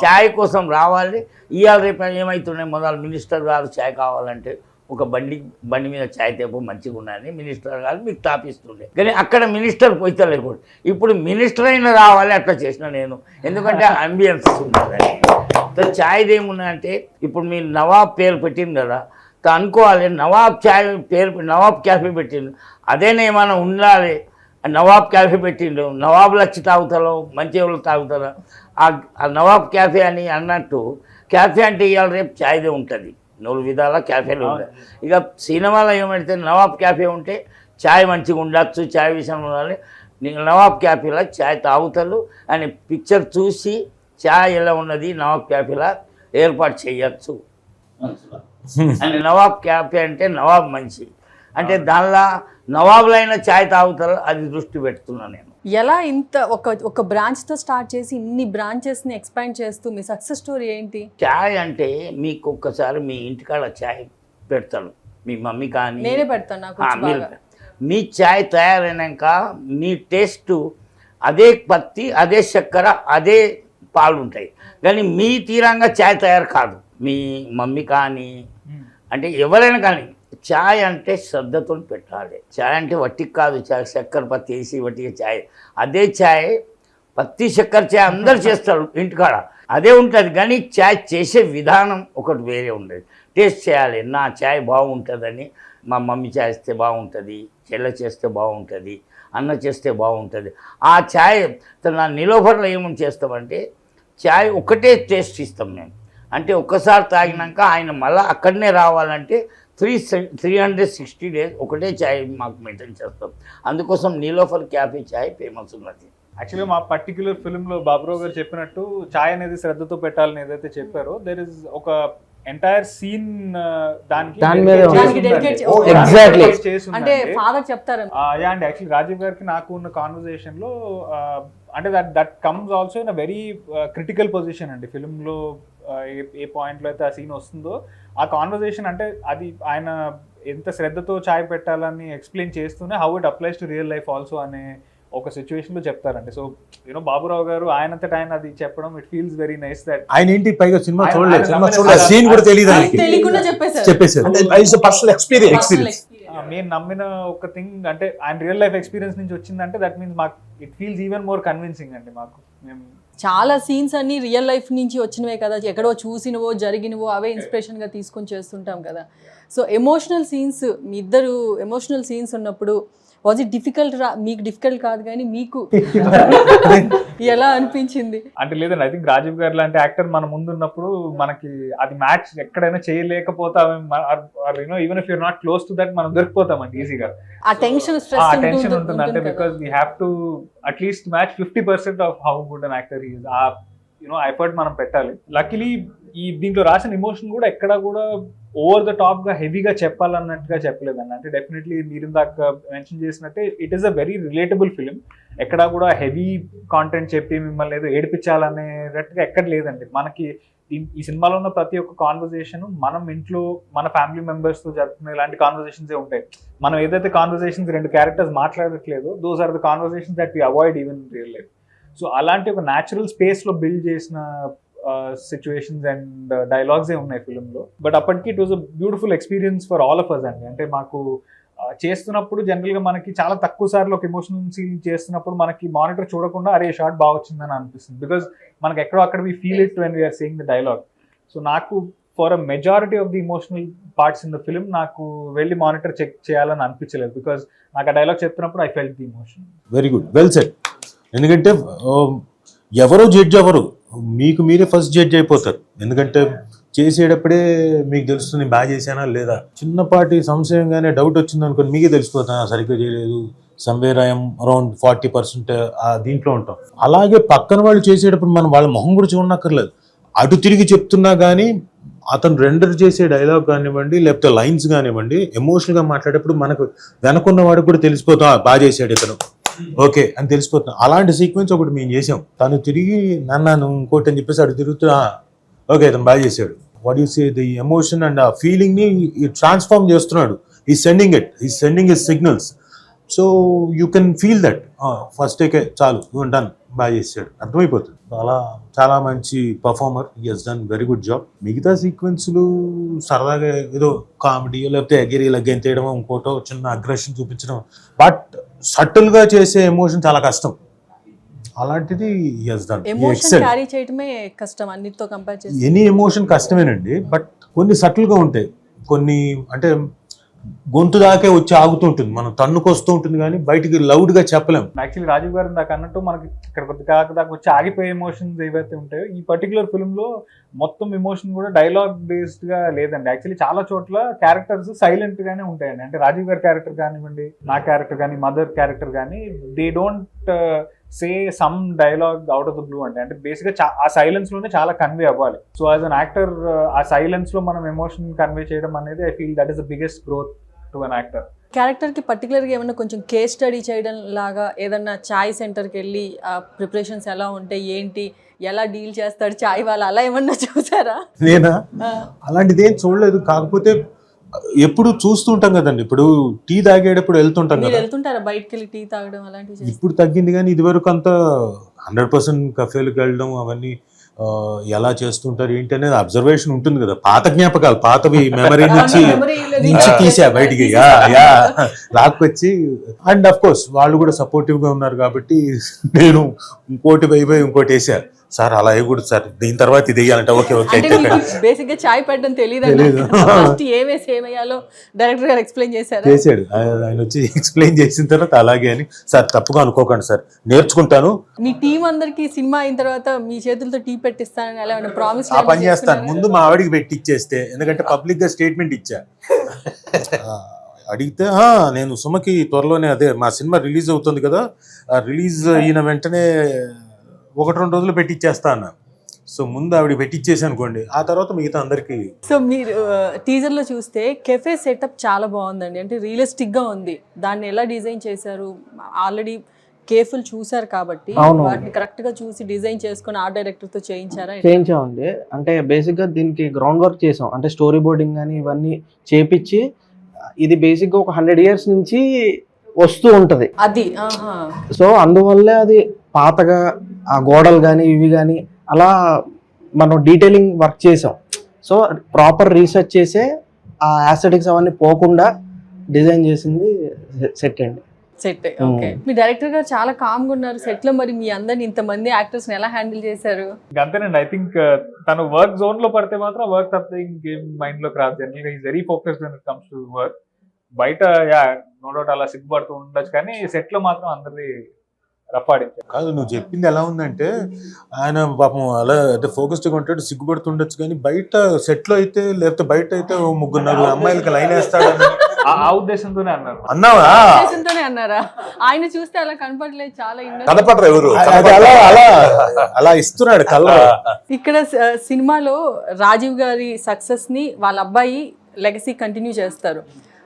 చాయ్ కోసం రావాలి. ఇవాళ రేపు ఏమవుతున్నాయి, మొదలు మినిస్టర్ గారు చాయ్ కావాలంటే ఒక బండి మీద ఛాయ్ తేపు మంచిగా ఉన్నదని మినిస్టర్ గారు మీకు తాపిస్తుండే. కానీ అక్కడ మినిస్టర్ పోయితలేకూడదు. ఇప్పుడు మినిస్టర్ అయినా రావాలి అట్లా చేసిన నేను, ఎందుకంటే అంబియన్స్ ఉన్నది. ఛాయ్ది ఏమున్నదంటే ఇప్పుడు మీరు నవాబ్ పేరు పెట్టింది కదా, అనుకోవాలి నవాబ్ ఛాయ్ పేరు నవాబ్ క్యాఫే పెట్టిండు, అదేనా ఏమైనా ఉండాలి. నవాబ్ క్యాఫే పెట్టిండు, నవాబులు వచ్చి తాగుతారో మంచి వాళ్ళు తాగుతారో ఆ నవాబ్ క్యాఫే అని అన్నట్టు. క్యాఫే అంటే ఇవాళ రేపు ఛాయ్దే ఉంటుంది, 4 విధాల క్యాఫేలు ఉంటాయి. ఇక సినిమాలో ఏమంటే నవాబ్ క్యాఫే ఉంటే ఛాయ్ మంచిగా ఉండొచ్చు, ఛాయ్ విషయంలో ఉండాలి. నవాబ్ క్యాఫేలో ఛాయ్ తాగుతారు అని పిక్చర్ చూసి ఛాయ్ ఎలా ఉన్నది నవాబ్ క్యాఫేలా ఏర్పాటు చేయొచ్చు అని. నవాబ్ క్యాఫే అంటే నవాబ్ మంచి అంటే దానిలో నవాబులైన ఛాయ్ తాగుతారు, అది దృష్టి పెడుతున్నా నేను. ఎలా ఇంత ఒక బ్రాంచ్తో స్టార్ట్ చేసి ఇన్ని బ్రాంచెస్ని ఎక్స్పాండ్ చేస్తూ మీ సక్సెస్ స్టోరీ ఏంటి? ఛాయ్ అంటే మీకు ఒక్కసారి మీ ఇంటికాడ ఛాయ్ పెడతాడు మీ మమ్మీ కానీ, నేనే పెడతాను నాకు మీ ఛాయ్ తయారైనాక మీ టేస్ట్ అదే పత్తి, అదే చక్కెర, అదే పాలు ఉంటాయి. కానీ మీ తీరంగా ఛాయ్ తయారు కాదు. మీ మమ్మీ కానీ అంటే ఎవరైనా కానీ ఛాయ్ అంటే శ్రద్ధతో పెట్టాలి. ఛాయ్ అంటే వట్టికి కాదు, ఛాయ్ చక్కెర పత్తి వేసి వట్టిగా ఛాయ్, అదే ఛాయ్ పత్తి చక్కెర ఛాయ్ అందరు చేస్తారు ఇంటికాడ, అదే ఉంటుంది. కానీ ఛాయ్ చేసే విధానం ఒకటి వేరే ఉండదు. టేస్ట్ చేయాలి, నా ఛాయ్ బాగుంటుందని, మా మమ్మీ చేస్తే బాగుంటుంది, చెల్ల చేస్తే బాగుంటుంది, అన్న చేస్తే బాగుంటుంది. ఆ ఛాయ్ నా నిలోఫర్లో ఏమని చేస్తామంటే ఛాయ్ ఒకటే టేస్ట్ ఇస్తాం మేము. అంటే ఒక్కసారి తాగినాక ఆయన మళ్ళీ అక్కడనే రావాలంటే 360 days ఒకటే ఛాయ్ మాకు మెయింటైన్ చేస్తాం. అందుకోసం నీలోఫర్ క్యాఫే ఛాయ్ ఫేమస్ ఉన్నది. యాక్చువల్గా మా పర్టిక్యులర్ ఫిల్మ్లో బాబురావు గారు చెప్పినట్టు ఛాయ్ అనేది శ్రద్ధతో పెట్టాలని ఏదైతే చెప్పారో, దెర్ ఇస్ ఒక ఎంటైర్ సీన్ దానికి అంటే ఫాదర్ చెప్తారు. అండ్ యాక్చువల్లీ రాజీవ్ గారికి నాకు ఉన్న కాన్వర్జేషన్ లో అంటే that comes also in a very critical position అండి ఫిల్మ్లో. ఏ పాయింట్లో అయితే ఆ సీన్ వస్తుందో ఆ కాన్వర్జేషన్ అంటే అది ఆయన ఎంత శ్రద్ధతో ఛాయ్ పెట్టాలని ఎక్స్ప్లెయిన్ చేస్తూనే how it applies to real life also అనే ఒక సిచ్యువేషన్ లో చెప్తారండి. సో యూనో బాబురావు గారు ఆయనంతటా ఆయన అది చెప్పడం, it feels very nice that ఆయన ఏంటి పైగా సినిమా చూడలేదు, సీన్ కూడా తెలియకుండా చెప్పేశారు. Personal experience. నేను నమ్మిన ఒక థింగ్ అంటే ఆయన రియల్ లైఫ్ ఎక్స్పీరియన్స్ నుంచి వచ్చిందంటే దట్ మీన్స్ మాకు it feels even more convincing అండి. మాకు మేము చాలా సీన్స్ అన్ని రియల్ లైఫ్ నుంచి వచ్చినవే కదా, ఎక్కడో చూసినవో జరిగినవో అవే ఇన్స్పిరేషన్గా తీసుకొని చేస్తుంటాం కదా. సో ఎమోషనల్ సీన్స్, మీ ఇద్దరు ఎమోషనల్ సీన్స్ ఉన్నప్పుడు వాజ్ ఇట్ డిఫికల్ట్? మీకు డిఫికల్ట్ కాదు కానీ మీకు ఎలా అనిపించింది? అంటే లేదండి, ఐ థింక్ రాజీవ్ గారు లాంటి యాక్టర్ మన ముందు ఉన్నప్పుడు మనకి అది మ్యాచ్ ఎక్కడైనా చేయలేకపోతాం. Even if you're not close to that మనం దొరికిపోతామండి ఈజీగా. ఆ టెన్షన్ టెన్షన్ ఉంటుంది అంటే because we have to at least match 50% of how good an actor is. ఆ యూనో ఎఫర్ట్ మనం పెట్టాలి. లక్కీలీ ఈ దీంట్లో రాసిన ఎమోషన్ కూడా ఎక్కడ కూడా ఓవర్ ద టాప్ గా హెవీగా చెప్పాలన్నట్టుగా చెప్పలేదండి. అంటే డెఫినెట్లీ మీరు ఇందాక మెన్షన్ చేసినట్టే it is a very relatable film. ఎక్కడ కూడా హెవీ కాంటెంట్ చెప్పి మిమ్మల్ని ఏదో ఏడిపించాలనేటట్టుగా ఎక్కడ లేదండి. మనకి ఈ సినిమాలో ఉన్న ప్రతి ఒక్క కాన్వర్జేషన్ మనం ఇంట్లో మన ఫ్యామిలీ మెంబర్స్ తో జరుపుకునే ఇలాంటి కాన్వర్జేషన్స్ ఉంటాయి. మనం ఏదైతే కాన్వర్జేషన్స్ 2 క్యారెక్టర్స్ మాట్లాడట్లేదు, those are the conversations that we avoid even in real life. So అలాంటి ఒక న్యాచురల్ స్పేస్ లో బిల్డ్ చేసిన సిచ్యువేషన్స్ అండ్ డైలాగ్స్ ఏ ఉన్నాయి ఫిల్మ్లో. బట్ అప్పటికి it was a beautiful experience for all of us అండి. అంటే మాకు చేస్తున్నప్పుడు జనరల్గా మనకి చాలా తక్కువ సార్లు ఒక ఎమోషనల్ సీన్ చేస్తున్నప్పుడు మనకి మానిటర్ చూడకుండా అరే షార్ట్ బాగా వచ్చిందని అనిపిస్తుంది. బికాజ్ మనకి ఎక్కడో అక్కడ we feel it when we are saying the dialogue. So నాకు for a majority of the emotional parts in the film నాకు వెళ్ళి మానిటర్ చెక్ చేయాలని అనిపించలేదు. బికాజ్ నాకు ఆ డైలాగ్ చెప్తున్నప్పుడు I felt the emotion. Very good, well said. ఎందుకంటే ఎవరో జడ్జ్ అవ్వరు, మీకు మీరే ఫస్ట్ జడ్జ్ అయిపోతారు. ఎందుకంటే చేసేటప్పుడే మీకు తెలుస్తుంది బాగా చేశానా లేదా. చిన్నపాటి సంశయంగానే డౌట్ వచ్చింది అనుకోని మీకే తెలిసిపోతాను సరిగ్గా చేయలేదు, సమ్వేర్ ఐఎమ్ అరౌండ్ 40% దీంట్లో ఉంటాం. అలాగే పక్కన వాళ్ళు చేసేటప్పుడు మనం వాళ్ళ మొహం కూడా చూడనక్కర్లేదు, అటు తిరిగి చెప్తున్నా కానీ అతను రెండర్ చేసే డైలాగ్ కానివ్వండి లేకపోతే లైన్స్ కానివ్వండి ఎమోషనల్గా మాట్లాడేటప్పుడు మనకు వెనకున్న వాడికి కూడా తెలిసిపోతాం బాగా చేశాడు ఇతను ఓకే అని తెలిసిపోతున్నాం. అలాంటి సీక్వెన్స్ ఒకటి మేము చేసాం. తను తిరిగి నన్ను ఇంకోటి అని చెప్పేసి అటు తిరుగుతున్నా ఓకే ఇతను బాగా చేశాడు. What you say the emotion and uh feeling ని ట్రాన్స్ఫార్మ్ చేస్తున్నాడు. ఈ sending his signals. So you can feel that first టేకే చాలు డన్ బాగా చేశాడు, అర్థమైపోతుంది. అలా చాలా మంచి performer, he Hess done very good job. మిగతా సీక్వెన్స్లు సరదాగా ఏదో కామెడీ లేకపోతే ఎగిరి ఇలా గెంతేయడం, ఇంకోటో చిన్న అగ్రెషన్ చూపించడం, బట్ సటిల్గా చేసే ఎమోషన్ చాలా కష్టం. అలాంటిది he Hess done. Emotion carry చేయడమే కష్టం అన్నిటితో కంపేర్ చేసి. ఎనీ ఎమోషన్ కష్టమేనండి, బట్ కొన్ని సటిల్గా ఉంటాయి, కొన్ని అంటే గొంతు దాకే వచ్చి ఆగుతుంటుంది, మనం తన్నుకొస్తూ ఉంటుంది కానీ బయటికి లౌడ్గా చెప్పలేం. యాక్చువల్లీ రాజీవ్ గారు నాకు అన్నట్టు మనకి ఇక్కడ కొద్ది దాకా వచ్చి ఆగిపోయే ఎమోషన్స్ ఏవైతే ఉంటాయో ఈ పర్టికులర్ ఫిల్మ్ లో మొత్తం ఎమోషన్ కూడా డైలాగ్ బేస్డ్ గా లేదండి. యాక్చువల్లీ చాలా చోట్ల క్యారెక్టర్స్ సైలెంట్ గానే ఉంటాయండి. అంటే రాజీవ్ గారి క్యారెక్టర్ కానివ్వండి, నా క్యారెక్టర్ కానీ, మదర్ క్యారెక్టర్ కానీ, they don't say some dialogue out of the blue అండి. అంటే బేసిక్ గా ఆ సైలెన్స్ లోనే చాలా కన్వే అవ్వాలి. సో యాజ్ అన్ యాక్టర్ ఆ సైలెన్స్ లో మనం ఎమోషన్ కన్వే చేయడం అనేది I feel that is the biggest growth to an actor. Character కి పర్టికులర్ గా ఏమన్నా కొంచెం కేస్ స్టడీ చేయడం లాగా ఏదన్నా చాయ్ సెంటర్కి వెళ్ళి ఆ ప్రిపరేషన్స్ ఎలా ఉంటాయి, ఏంటి, ఎలా డీల్ చేస్తాడు చాయ్ వాళ్ళు, అలా ఏమన్నా చూసారా? నేనా అలాంటిది ఏం చూడలేదు, కాకపోతే ఎప్పుడు చూస్తూ ఉంటాం కదండి. ఇప్పుడు టీ తాగేటప్పుడు వెళ్తుంటాం కదా, వెళ్తుంటారా బయటకు వెళ్ళి టీ తాగడం అలాంటివి? ఇప్పుడు తగ్గింది కానీ ఇదివరకు అంతా 100% కఫేలకు వెళ్ళడం అవన్నీ ఎలా చేస్తుంటారు ఏంటి అనేది అబ్జర్వేషన్ ఉంటుంది కదా. పాత జ్ఞాపకాలు, పాతవి మెమరీ నుంచి తీసా బయటికి లాక్కొచ్చి. అండ్ అఫ్ కోర్స్ వాళ్ళు కూడా సపోర్టివ్ గా ఉన్నారు కాబట్టి నేను ఇంకోటి ఇంకోటి వేసా, సార్ అలా వేయకూడదు సార్, దీని తర్వాత ఇది వేయాలంటే ఓకే ఓకే. బేసిక్ గా చాయ్ పెట్టడం తెలియదు, ఏమేసి ఏమేయాలో డైరెక్టర్ గారు ఎక్స్ప్లెయిన్ చేశారు. ఆయన వచ్చి ఎక్స్ప్లెయిన్ చేసిన తర్వాత అలాగే అని, సార్ తప్పుగా అనుకోకండి సార్, నేర్చుకుంటాను. మీ టీం అందరికి సినిమా అయిన తర్వాత మీ చేతులతో టీ పెట్టిస్తానని అలా ప్రామిస్ ఆ పని చేస్తాను. ముందు మా ఆవిడికి పెట్టిచ్చేస్తే, ఎందుకంటే పబ్లిక్ గా స్టేట్మెంట్ ఇచ్చా. అడిగితే నేను సుమకి త్వరలోనే అదే మా సినిమా రిలీజ్ అవుతుంది కదా, రిలీజ్ అయిన వెంటనే 1-2 రోజులు పెట్టిచ్చేస్తా అన్న. సో ముందు ఆవిడ పెట్టిచ్చేసి అనుకోండి, ఆ తర్వాత మిగతా అందరికి. సో మీరు టీజర్ లో చూస్తే కెఫే సెటప్ చాలా బాగుందండి, అంటే రియలిస్టిక్ గా ఉంది. దాన్ని ఎలా డిజైన్ చేశారు? ఆల్రెడీ కేఫుల్ చూసారు కాబట్టి వాటిని కరెక్ట్ గా చూసి డిజైన్ చేసుకుని ఆర్ట్ డైరెక్టర్ తో చేయించామండి. అంటే బేసిక్ గా దీనికి గ్రౌండ్ వర్క్ చేసాం, అంటే స్టోరీ బోర్డింగ్ కానీ ఇవన్నీ చేపించి, ఇది బేసిక్ గా ఒక 100 years నుంచి వస్తూ ఉంటది అది. సో అందువల్లే అది పాతగా ఆ గోడలు కానీ ఇవి కానీ అలా మనం డీటెయిలింగ్ వర్క్ చేసాం. సో ప్రాపర్ రీసెర్చ్ చేసే ఆ యాస్థెటిక్స్ అవన్నీ పోకుండా డిజైన్ చేసింది సెట్ అండి. సెట్. ఓకే, మీ డైరెక్టర్ గారు చాలా కామ్ గా ఉన్నారు సెట్ లో. మరి మీ అందరిని ఇంతమంది యాక్టర్స్ ఎలా హ్యాండిల్ చేశారు? అంతేనండి. ఐ థింక్ తను వర్క్ జోన్ లో పడితే మాత్రం వర్క్ తప్పితే ఇంకేం మైండ్ లోకి రాదు. జనరల్ గా is very focused when it comes to work. బయట నో డౌట్ అలా సిగ్గుపడుతూ ఉండొచ్చు, కానీ సెట్ లో మాత్రం అందరిది రఫాడించారు. కాదు, నువ్వు చెప్పింది ఎలా ఉందంటే, ఆయన పాపం అలా అంటే ఫోకస్డ్గా ఉంటాడు, సిగ్గుపడుతుండొచ్చు, కానీ బయట సెట్ లో అయితే, లేకపోతే బయట అయితే 3-4 అమ్మాయిలకి లైన్ వేస్తాడని ఆ ఉద్దేశంతోనే అన్నారు. అన్నావా? ఉద్దేశంతోనే అన్నారా? ఆయన చూస్తే అలా కనపడలేదు, చాలా కనపడరు ఎవరు, అలా ఇస్తున్నాడు కళ్ళ. ఇక్కడ సినిమాలో రాజీవ్ గారి సక్సెస్ ని వాళ్ళ అబ్బాయి లెగసీ కంటిన్యూ చేస్తారు.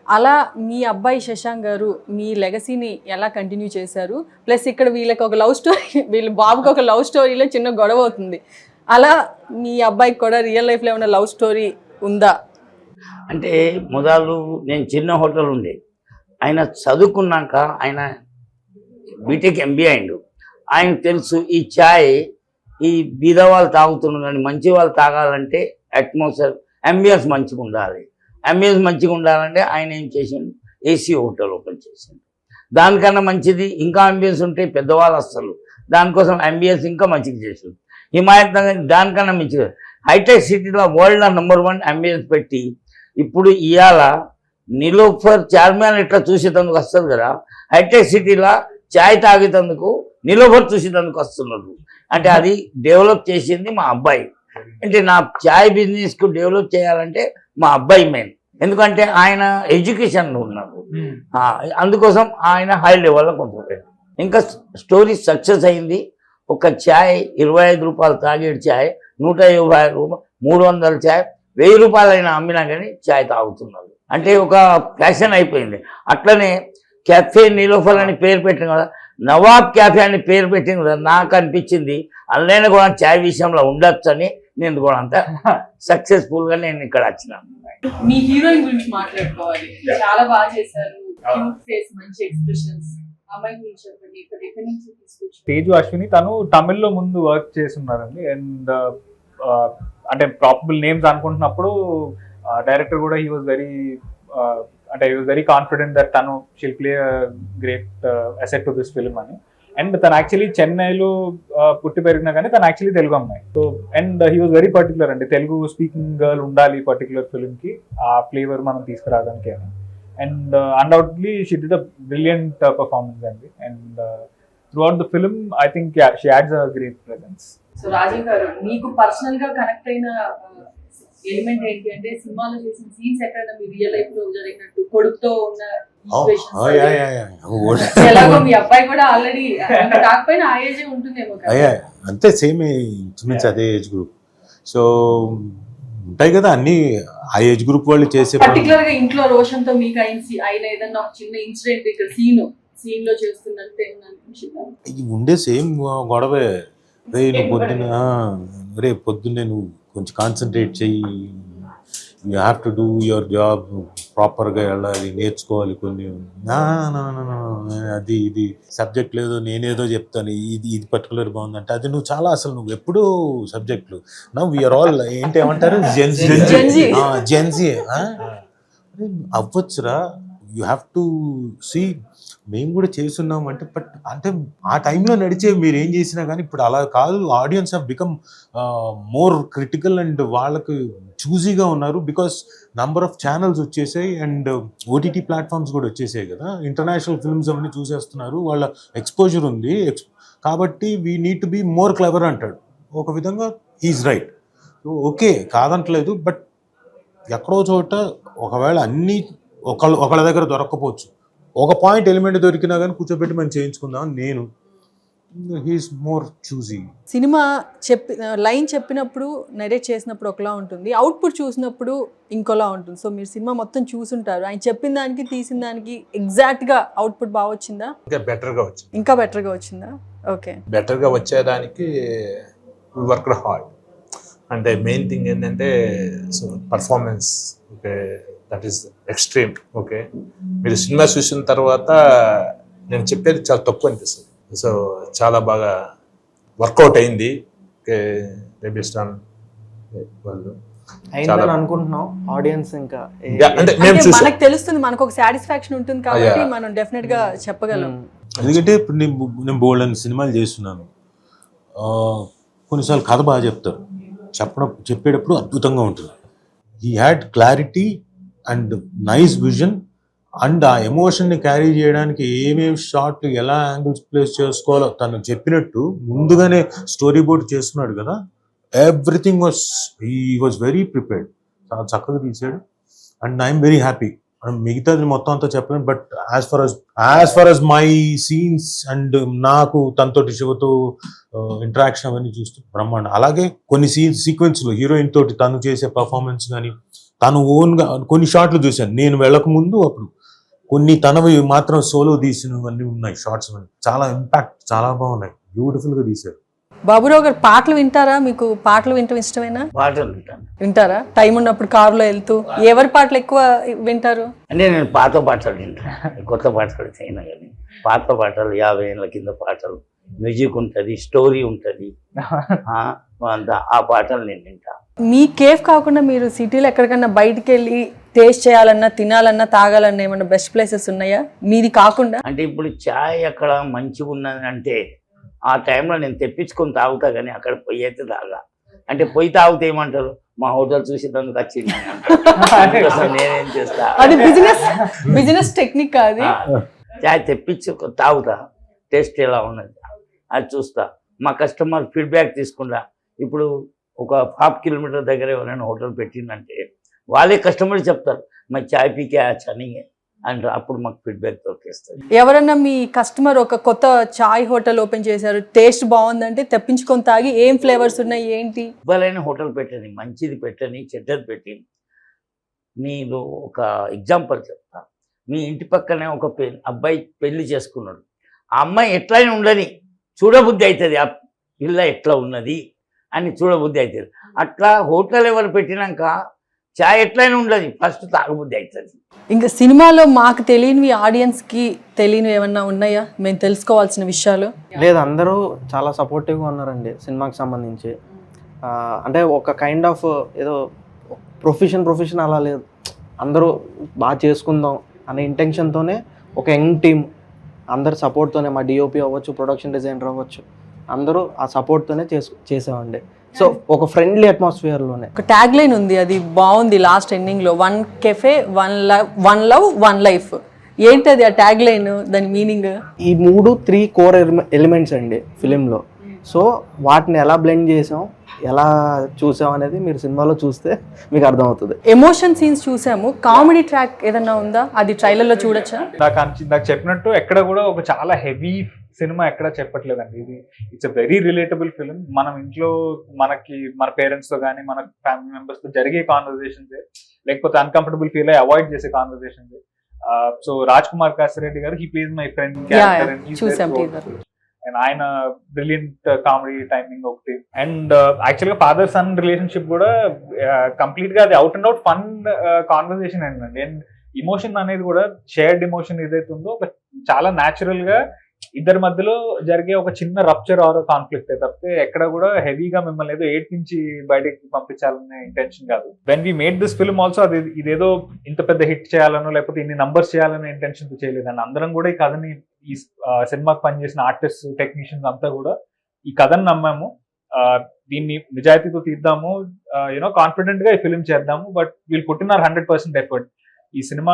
అలా మీ అబ్బాయి శశాంక్ గారు మీ లెగసీని ఎలా కంటిన్యూ చేశారు? ప్లస్ ఇక్కడ వీళ్ళకి ఒక లవ్ స్టోరీ, వీళ్ళ బాబుకి ఒక లవ్ స్టోరీలో చిన్న గొడవ అవుతుంది. అలా మీ అబ్బాయికి కూడా రియల్ లైఫ్లో ఏమైనా లవ్ స్టోరీ ఉందా? అంటే మొదలు నేను చిన్న హోటల్ ఉండే, ఆయన చదువుకున్నాక ఆయన బీటెక్ ఎంబీఏ అయిండు. ఆయనకు తెలుసు ఈ ఛాయ్ ఈ బీద వాళ్ళు తాగుతున్నారు, కానీ మంచి వాళ్ళు తాగాలంటే అట్మాస్ఫియర్ అంబియన్స్ మంచిగా ఉండాలి. అంబియన్స్ మంచిగా ఉండాలంటే ఆయన ఏం చేసిండు, ఏసీ హోటల్ ఓపెన్ చేసిండు. దానికన్నా మంచిది ఇంకా అంబియన్స్ ఉంటే పెద్దవాళ్ళు వస్తారు, దానికోసం అంబియన్స్ ఇంకా మంచిగా చేసిండు. హిమాయత్ నగర్ దానికన్నా మంచిగా హైటెక్ సిటీలో వరల్డ్ #1 అంబియన్స్ పెట్టి, ఇప్పుడు ఇవాళ నిలోఫర్ చార్మినార్ ఇట్లా చూసేటందుకు వస్తుంది కదా, హైటెక్ సిటీలో చాయ్ తాగేటందుకు నిలోఫర్ చూసేటందుకు వస్తున్నారు. అంటే అది డెవలప్ చేసింది మా అబ్బాయి. అంటే నా చాయ్ బిజినెస్కు డెవలప్ చేయాలంటే మా అబ్బాయి మెయిన్, ఎందుకంటే ఆయన ఎడ్యుకేషన్లో ఉన్నారు. అందుకోసం ఆయన హై లెవెల్లో కొంచెం ఇంకా స్టోరీ సక్సెస్ అయింది. ఒక ఛాయ్ 25 రూపాయలు తాగేడు ఛాయ్ 150 రూపాయలు, 300 ఛాయ్ 1000 రూపాయలు అయినా అమ్మినా కానీ ఛాయ్ తాగుతున్నారు. అంటే ఒక ఫ్యాషన్ అయిపోయింది. అట్లనే కెఫే నిలోఫర్ అని పేరు పెట్టిన కదా, నవాబ్ క్యాఫే అని పేరు పెట్టింది కదా, నాకు అనిపించింది అందులో కూడా ఛాయ్ విషయంలో ఉండొచ్చు అని నేను కూడా అంత సక్సెస్ఫుల్గా నేను ఇక్కడ వచ్చినాను. మీ హీరోయిన్ గురించి మాట్లాడుకోవాలి. చాలా బాగా చేశారు, క్యూట్ ఫేస్, మంచి ఎక్స్ప్రెషన్స్. తేజు అశ్విని తను తమిళ్లో ముందు వర్క్ చేస్తున్నారండి. అండ్ అంటే ప్రాపబుల్ నేమ్స్ అనుకుంటున్నప్పుడు డైరెక్టర్ కూడా he was very confident that తను she'll play great asset to this film అని. అండ్ తను యాక్చువల్లీ చెన్నైలో పుట్టి పెరిగినా కానీ తను యాక్చువల్లీ తెలుగు అమ్మాయి. So and he was very particular అండి, తెలుగు స్పీకింగ్ గర్ల్ ఉండాలి పర్టికులర్ ఫిల్మ్ కి, ఆ ఫ్లేవర్ మనం తీసుకురావడానికి అని. And undoubtedly she did a brilliant performance అండి. And throughout the film I think she adds a great presence. So Rajiv garu, మీకు పర్సనల్ గా కనెక్ట్ అయిన ఎలిమెంట్ ఏంటి అంటే, సినిమాలో చేసిన సీన్స్ ఎక్కడైనా మీ రియల్ లైఫ్ లో జరిగినట్టు కొడుకుతో ఉన్న ఎలాగో మీ అబ్బాయి కూడా ఆల్రెడీ కాకపోయినా ఆ ఏజ్ ఉంటుందేమో కదా. అంతే, సేమ్ ఇంచుమించు అదే ఏజ్ గ్రూప్. సో ఉంటాయి కదా అన్ని ఆ ఏజ్ గ్రూప్ వాళ్ళు చేసే. పర్టికులర్ గా ఇంట్లో రోషన్ తో మీకు అయిన ఏదన్నా ఒక చిన్న ఇన్సిడెంట్ ఇక్కడ సీన్ లో చేస్తున్నట్టు ఉండే సేమ్ గొడవే. పొద్దున్నే నువ్వు కొంచెం కాన్సన్ట్రేట్ చెయ్యి, you have to do your job, ప్రాపర్గా వెళ్ళాలి, నేర్చుకోవాలి కొన్ని. అది ఇది సబ్జెక్ట్ లేదు, నేనేదో చెప్తాను, ఇది పర్టికులర్ బాగుందంటే అది నువ్వు చాలా అసలు నువ్వు ఎప్పుడూ సబ్జెక్టులు నవ్ వీఆర్ ఆల్ ఏంటి ఏమంటారు జెన్జీ అవ్వచ్చురా. యూ హ్యావ్ టు సీ, మేము కూడా చేస్తున్నాం అంటే, బట్ అంటే ఆ టైంలో నడిచే మీరు ఏం చేసినా కానీ ఇప్పుడు అలా కాదు. Audience have become more critical and వాళ్ళకి చూజీగా ఉన్నారు. బికాస్ నంబర్ ఆఫ్ ఛానల్స్ వచ్చేసాయి అండ్ ఓటీటీ ప్లాట్ఫామ్స్ కూడా వచ్చేసాయి కదా. ఇంటర్నేషనల్ ఫిల్మ్స్ అవన్నీ చూసేస్తున్నారు, వాళ్ళ ఎక్స్పోజర్ ఉంది. కాబట్టి we need to be more clever అంటాడు. ఒక విధంగా ఈజ్ రైట్. సో ఓకే కాదంటలేదు, బట్ ఎక్కడో చోట ఒకవేళ అన్నీ ఒకళ్ళ దగ్గర దొరక్కపోవచ్చు, ఒక పాయింట్ ఎలిమెంట్ దొరికినా కానీ కూర్చోబెట్టి మనం చేయించుకుందాం. నేను హీఈస్ మోర్ చూజీ. సినిమా లైన్ చెప్పినప్పుడు నరేట్ చేసినప్పుడు ఒకలా ఉంటుంది, అవుట్పుట్ చూసినప్పుడు ఇంకోలా ఉంటుంది. సో మీరు సినిమా మొత్తం చూసుంటారు, ఆయన చెప్పిన దానికి తీసిన దానికి ఎగ్జాక్ట్ గా అవుట్పుట్ బాగా వచ్చిందా? ఇంకా బెటర్గా వచ్చింది. ఇంకా బెటర్గా వచ్చిందా? ఓకే, బెటర్గా వచ్చేదానికి వర్క్ హార్డ్. అంటే మెయిన్ థింగ్ ఏంటంటే performance, okay, that is extreme. Okay, మీరు సినిమా చూసిన తర్వాత నేను చెప్పేది చాలా తక్కువ అనిపిస్తుంది. సో చాలా బాగా వర్కౌట్ అయింది. ఓకే, వాళ్ళు అయిందని అనుకుంటున్నాం. ఆడియన్స్ ఇంకా అంటే మనకు తెలుస్తుంది, మనకు ఒక సాటిస్ఫాక్షన్ ఉంటుంది కాబట్టి మనం డెఫినెట్ గా చెప్పగలం. ఎందుకంటే ఇప్పుడు నేను బోల్డ్ అని సినిమాలు చేస్తున్నాను, కొన్నిసార్లు కథ బాగా చెప్తారు, చెప్పేటప్పుడు అద్భుతంగా ఉంటుంది. He had clarity and nice vision and ఆ ఎమోషన్ని క్యారీ చేయడానికి ఏమేమి షార్ట్ ఎలా యాంగిల్స్ ప్లేస్ చేసుకోవాలో తను చెప్పినట్టు ముందుగానే స్టోరీ బోర్డ్ చేస్తున్నాడు కదా. Everything he was very prepared, చాలా చక్కగా తీసాడు. And I'm very happy. మిగతాది మొత్తం అంతా చెప్పలేను, but as far as my scenes and నాకు తనతోటి శివతో ఇంటరాక్షన్ అవన్నీ చూస్తూ బ్రహ్మాండం. అలాగే కొన్ని సీక్వెన్స్లో హీరోయిన్ తోటి తను చేసే పర్ఫార్మెన్స్ కానీ, తను ఓన్గా కొన్ని షాట్లు చూశాను నేను వెళ్ళక ముందు. అప్పుడు కొన్ని తనవి మాత్రం సోలో తీసినవన్నీ ఉన్నాయి షార్ట్స్, చాలా ఇంపాక్ట్, చాలా బాగున్నాయి, బ్యూటిఫుల్గా తీశారు. బాబురావు గారు పాటలు వింటారా? మీకు పాటలు వినటం ఇష్టమేనా? పాటలు వింటారా? టైం ఉన్నప్పుడు కారులో వెళ్తూ ఎవరి పాటలు ఎక్కువ వింటారు? అంటే నేను పాత పాటలు వింటాను, కొత్త పాటలు చేయను కానీ పాత పాటలు, 50 ఏళ్ళ కింద పాటలు, మ్యూజిక్ ఉంటుంది, స్టోరీ ఉంటుంది, ఆ పాటలు నేను వింటాను. మీ కేఫ్ కాకుండా మీరు సిటీలో ఎక్కడికన్నా బయటికి వెళ్ళి టేస్ట్ చేయాలన్నా, తినాలన్నా, తాగాలన్నా ఏమన్నా బెస్ట్ ప్లేసెస్ ఉన్నాయా మీది కాకుండా? అంటే ఇప్పుడు చాయ్ అక్కడ మంచిగా ఉన్నది అంటే ఆ టైంలో నేను తెప్పించుకొని తాగుతా, కానీ అక్కడ పొయ్యి అయితే తాగా. అంటే పొయ్యి తాగితే ఏమంటారు, మా హోటల్ చూసేందుకు వచ్చింది నేనేం చేస్తా, అది బిజినెస్ టెక్నిక్ కాదు. చాయ్ తెప్పించి తాగుతా, టేస్ట్ ఎలా ఉన్నది అది చూస్తా, మా కస్టమర్ ఫీడ్బ్యాక్ తీసుకుంటా. ఇప్పుడు ఒక 5 కిలోమీటర్ దగ్గర ఎవరైనా హోటల్ పెట్టిందంటే వాళ్ళే కస్టమర్ చెప్తారు, మా చాయ్ పీకే అని అంటారు, అప్పుడు మాకు ఫీడ్బ్యాక్ దొరికేస్తుంది. ఎవరన్నా మీ కస్టమర్ ఒక కొత్త చాయ్ హోటల్ ఓపెన్ చేశారు, టేస్ట్ బాగుందంటే తెప్పించుకొని తాగి ఏం ఫ్లేవర్స్ ఉన్నాయి ఏంటి? ఇవ్వాలని హోటల్ పెట్టని, మంచిది పెట్టని, చెడ్డది పెట్టి. మీరు ఒక ఎగ్జాంపుల్ చెప్తా. మీ ఇంటి పక్కనే ఒక అబ్బాయి పెళ్లి చేసుకున్నాడు, ఆ అమ్మాయి ఎట్లయినా ఉండని చూడబుద్ధి అవుతుంది, ఆ పిల్ల ఎట్లా ఉన్నది అని చూడబుద్ధి అవుతుంది. అట్లా హోటల్ ఎవరు పెట్టినాక చాయ్ ఎట్లయినా ఉండదు, ఫస్ట్ తాగబుద్ధి అవుతుంది. ఇంకా సినిమాలో మాకు తెలియనివి ఆడియన్స్కి తెలియనివి ఏమన్నా ఉన్నాయా, మేము తెలుసుకోవాల్సిన విషయాలు? లేదు, అందరూ చాలా సపోర్టివ్గా ఉన్నారండి సినిమాకి సంబంధించి. అంటే ఒక కైండ్ ఆఫ్ ఏదో ప్రొఫెషన్ అలా లేదు, అందరూ బాగా చేసుకుందాం అనే ఇంటెన్షన్తోనే ఒక యంగ్ టీమ్ అందరు సపోర్ట్తోనే, మా డిఓపి అవ్వచ్చు, ప్రొడక్షన్ డిజైనర్ అవ్వచ్చు, అందరూ ఆ సపోర్ట్తోనే చేసామండి. సో ఒక ఫ్రెండ్లీ అట్మాస్ఫియర్లోనే. ఒక ట్యాగ్ లైన్ ఉంది, అది బాగుంది లాస్ట్ ఎండింగ్లో, 1 cafe 1 love 1 life. ఏంటది ఆ ట్యాగ్ లైన్, దాని మీనింగ్? ఈ 3 కోర్ ఎలిమెంట్స్ అండి ఫిలింలో. సో వాటిని ఎలా బ్లెండ్ చేసాం, ఎలా చూసాం అనేది మీరు సినిమాలో చూస్తే మీకు అర్థమవుతుంది. ఎమోషన్ సీన్స్ చూసాము, కామెడీ ట్రాక్ ఏదన్నా ఉందా, అది ట్రైలర్లో చూడొచ్చా? నాకు చెప్పినట్టు ఎక్కడ కూడా ఒక చాలా హెవీ సినిమా ఎక్కడ చెప్పట్లేదండి. ఇది it's a very relatable film. మనం ఇంట్లో మన పేరెంట్స్ తో కానీ మన ఫ్యామిలీ మెంబర్స్ తో జరిగే కాన్వర్జేషన్స్, లేకపోతే అన్కంఫర్టబుల్ ఫీల్ అయ్యి అవాయిడ్ చేసే కాన్వర్జేషన్స్. సో రాజ్ కుమార్ కాసిరెడ్డి గారు, he plays my friend character, and ఆయన బ్రిలియంట్ కామెడీ టైమింగ్ ఒకటి. అండ్ యాక్చువల్ గా ఫాదర్ సన్ రిలేషన్షిప్ కూడా కంప్లీట్ గా అది out and out fun conversation అండి. అండ్ ఇమోషన్ అనేది కూడా షేర్డ్ ఇమోషన్ ఏదైతే ఉందో ఒక చాలా న్యాచురల్ గా ఇద్దరి మధ్యలో జరిగే ఒక చిన్న రప్చర్ ఆర్ కాన్ఫ్లిక్ట్ తప్పితే ఎక్కడ కూడా హెవీగా మిమ్మల్ని ఏదో నుంచి బయటకి పంపించాలనే ఇంటెన్షన్ కాదు. When we made this film also అది ఇదేదో ఇంత పెద్ద హిట్ చేయాలనో లేకపోతే ఇన్ని నంబర్స్ చేయాలనే ఇంటెన్షన్ చేయలేదండి. అందరం కూడా ఈ కథని, ఈ సినిమాకి పనిచేసిన ఆర్టిస్ట్, టెక్నీషియన్స్ అంతా కూడా ఈ కథను నమ్మాము, దీన్ని నిజాయితీతో తీద్దాము, కాన్ఫిడెంట్ గా ఈ ఫిల్మ్ చేద్దాము, బట్ వీళ్ళు పుట్టినారు 100% ఎఫర్ట్. ఈ సినిమా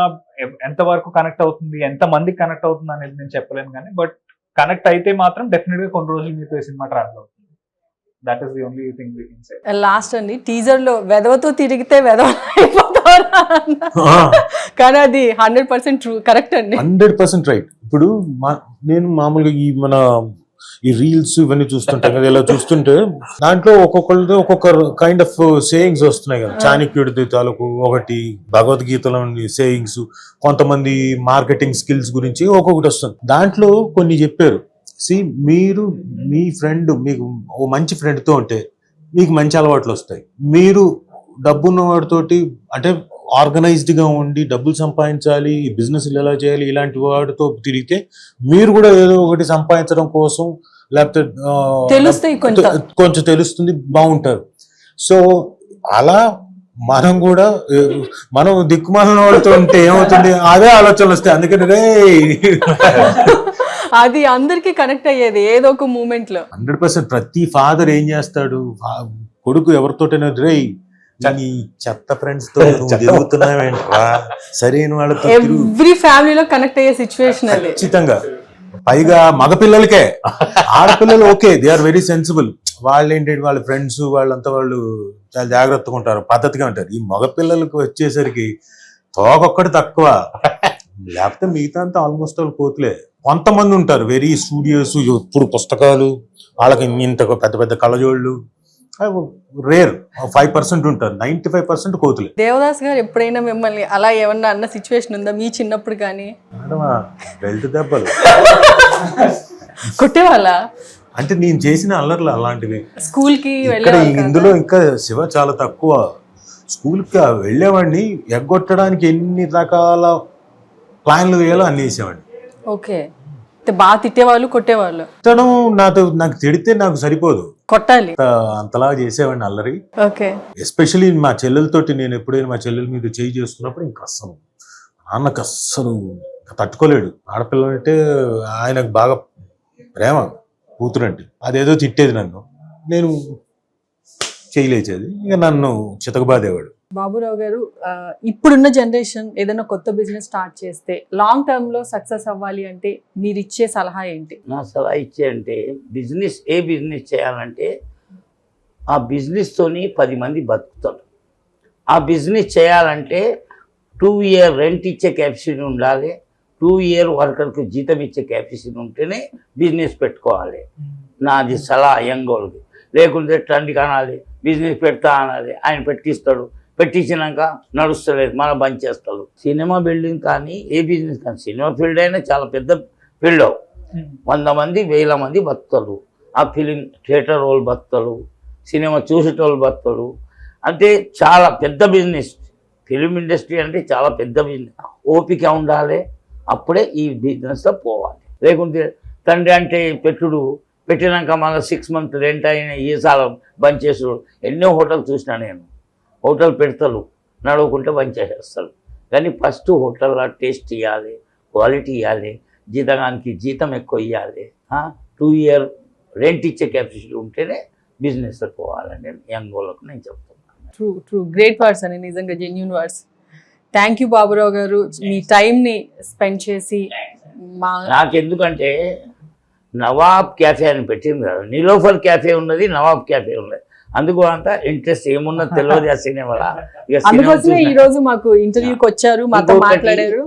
ఎంత వరకు కనెక్ట్ అవుతుంది, ఎంత మందికి కనెక్ట్ అవుతుంది అనేది నేను చెప్పలేను, కానీ బట్ కనెక్ట్ అయితే మాత్రం డెఫినెట్ గా కొన్ని రోజులు మీతో ఈ సినిమా ట్రావెల్ అవుతుంది. That is the only thing we can say. Last అండి, టీజర్ లో వెదవతో తిరిగితే వెదవ అయిపోతారా, కానీ అది 100% ట్రూ, కరెక్ట్ అండి, 100% రైట్. ఇప్పుడు నేను మామూలుగా ఈ రీల్స్ ఇవన్నీ చూస్తుంటాం కదా, ఇలా చూస్తుంటే దాంట్లో ఒక్కొక్కరితో ఒక్కొక్క కైండ్ ఆఫ్ సేయింగ్స్ వస్తున్నాయి కదా. చాణక్యుడి తాలూకు ఒకటి, భగవద్గీతలోని సేయింగ్స్, కొంతమంది మార్కెటింగ్ స్కిల్స్ గురించి ఒక్కొక్కటి వస్తుంది. దాంట్లో కొన్ని చెప్పారు, మీరు మీ ఫ్రెండ్, మీకు ఓ మంచి ఫ్రెండ్తో ఉంటే మీకు మంచి అలవాట్లు వస్తాయి. మీరు డబ్బున్న వాడితోటి, అంటే ఆర్గనైజ్డ్గా ఉండి డబ్బులు సంపాదించాలి, బిజినెస్ ఎలా చేయాలి, ఇలాంటి వాడితో తిరిగితే మీరు కూడా ఏదో ఒకటి సంపాదించడం కోసం, లేకపోతే కొంచెం తెలుస్తుంది, బాగుంటారు. సో అలా మనం దిక్కుమాలిన వాడితో ఉంటే ఏమవుతుంది, అదే ఆలోచనలు వస్తాయి. అందుకని అది అందరికి కనెక్ట్ అయ్యేది ఏదో ఒక మూమెంట్ లో. 100% ప్రతి ఫాదర్ ఏం చేస్తాడు, కొడుకు ఎవరితోటైనా చెత్త ఫ్రెండ్స్ తో తిరుగుతున్నావేంట్రా, సరైన వాళ్ళతో ఎవ్రీ ఫ్యామిలీలో కనెక్ట్ అయ్యే సిచ్యువేషన్ అది ఖచ్చితంగా. పైగా మగపిల్లలకే, ఆడపిల్లలు okay, they are very sensible. వాళ్ళు ఏంటంటే వాళ్ళ ఫ్రెండ్స్ వాళ్ళంతా వాళ్ళు చాలా జాగ్రత్తగా ఉంటారు, పద్ధతిగా ఉంటారు. ఈ మగపిల్లలకు వచ్చేసరికి తోకొక్కటి తక్కువ, లేకపోతే మిగతా అంతా ఆల్మోస్ట్ వాళ్ళు కోతులే. కొంతమంది ఉంటారు వెరీ స్టూడియోస్, ఇప్పుడు పుస్తకాలు, వాళ్ళకి ఇంత పెద్ద పెద్ద కళ్ళజోళ్ళు, రేర్ 5% ఉంటారు, 95% కోతులే. దేవదాస్ గారు ఎప్పుడైనా మిమ్మల్ని అలా ఏమన్నా అన్న సిచ్యువేషన్ ఉందా మీ చిన్నప్పుడు? కానీ బెల్ట్ దెబ్బలు కొట్టేవాళ్ళ? అంటే నేను చేసిన అల్లర్లు అలాంటివి. స్కూల్ కి ఇందులో ఇంకా శివ చాలా తక్కువ. స్కూల్కి వెళ్ళేవాడిని, ఎగ్గొట్టడానికి ఎన్ని రకాల ప్లాన్లు వేయాలో అన్ని వేసేవాడిని. ఓకే, బాగా తిట్టేవాళ్ళు, కొట్టేవాళ్ళు? నాకు తిడితే నాకు సరిపోదు, కొట్టాలి, అంతలా చేసేవాడిని అల్లరి. ఓకే, ఎస్పెషలీ మా చెల్లెలతోటి. నేను ఎప్పుడైనా మా చెల్లెల మీద చేయి చేసుకున్నప్పుడు ఇంకా నాన్నకు అస్సలు తట్టుకోలేడు. ఆడపిల్ల అంటే ఆయనకు బాగా ప్రేమ, కూతురంటే. అదేదో తిట్టేది నన్ను, నేను చేయలేచేది, ఇక నన్ను చితకబాదేవాడు. బాబురావు గారు, ఇప్పుడున్న జనరేషన్ ఏదైనా కొత్త బిజినెస్ స్టార్ట్ చేస్తే లాంగ్ టర్మ్ లో సక్సెస్ అవ్వాలి అంటే మీరు ఇచ్చే సలహా ఏంటి? నా సలహా అంటే ఏ బిజినెస్ చేయాలంటే ఆ బిజినెస్తోని 10 మంది బతుకుతారు. ఆ బిజినెస్ చేయాలంటే 2 year రెంట్ ఇచ్చే కెపాసిటీ ఉండాలి, 2 year వర్కర్కి జీతం ఇచ్చే కెపాసిటీ ఉంటేనే బిజినెస్ పెట్టుకోవాలి. నాది సలహా యంగోళ్ళకి. లేకుంటే ట్రెండ్ కానాలి, బిజినెస్ పెడతా అనాలి, ఆయన పెట్టిస్తాడు, పెట్టించినాక నడుస్తలేదు, మనం బంద్ చేస్తాడు. సినిమా బిల్డింగ్ కానీ ఏ బిజినెస్ కానీ, సినిమా ఫీల్డ్ అయినా చాలా పెద్ద ఫీల్డ్, 100 మంది 1000 మంది బతుకుతారు. ఆ ఫిలిం థియేటర్ వాళ్ళు బతుకుతారు, సినిమా చూసేటోళ్ళు బతుకుతారు. అంటే చాలా పెద్ద బిజినెస్. ఫిలిం ఇండస్ట్రీ అంటే చాలా పెద్ద ఓపిక ఉండాలి, అప్పుడే ఈ బిజినెస్లో పోవాలి. లేకుంటే తండ్రి అంటే పెట్టినాక మళ్ళీ 6 months రెంట్ అయిన ఈసాల బంద్ చేసుడు. ఎన్నో హోటల్ చూసినా నేను. హోటల్ పెడతారు, నడవకుంటే బంద్ చేసేస్తారు. కానీ ఫస్ట్ హోటల్లో టేస్ట్ ఇవ్వాలి, క్వాలిటీ ఇవ్వాలి, జీతగానికి జీతం ఎక్కువ ఇవ్వాలి, 2 year రెంట్ ఇచ్చే కెపాసిటీ ఉంటేనే బిజినెస్లో పోవాలని నేను యంగ్ వాళ్ళకు నేను చెప్తున్నాను. ట్రూ గ్రేట్ వర్డ్స్ అని, నిజంగా genuine words. Thank you Baburao గారు, మీ టైంని స్పెండ్ చేసి మా నాకెందుకంటే నవాబ్ క్యాఫే అని పెట్టింది కదా, నీలోఫర్ క్యాఫే ఉన్నది, నవాబ్ క్యాఫే ఉన్నది. అందుకు అంత ఇంట్రెస్ట్ ఏమున్నది తెలియదు ఆ సినిమాలో. అందుకోసమే ఈ రోజు మాకు ఇంటర్వ్యూకి వచ్చారు, మాతో మాట్లాడారు.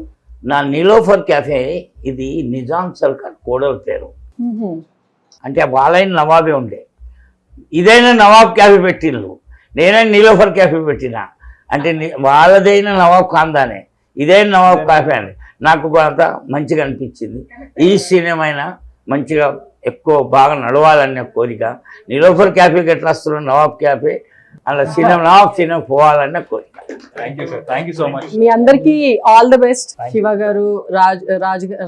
నా నీలోఫర్ క్యాఫే ఇది నిజాం సర్కార్ కోడల పేరు. అంటే వాళ్ళైన నవాబే ఉండే, ఇదైనా నవాబ్ క్యాఫే పెట్టిండ్రు, నేనైనా నీలోఫర్ క్యాఫే పెట్టినా. అంటే వాళ్ళదైనా నవాబ్ ఖాందానే, ఇదైనా నవాబ్ క్యాఫే అని నాకు అంత మంచిగా అనిపించింది. ఈ సినిమా మంచిగా ఎక్కువ బాగా నడవాలనే కోరిక. నీలోఫర్ క్యాఫేకి ఎట్లా వస్తున్నాం, నవాబ్ క్యాఫే అలా నవాబ్ సినిమా పోవాలనే కోరిక. Thank you sir, thank you so much. మీ అందరికీ ఆల్ ద బెస్ట్. శివ గారు,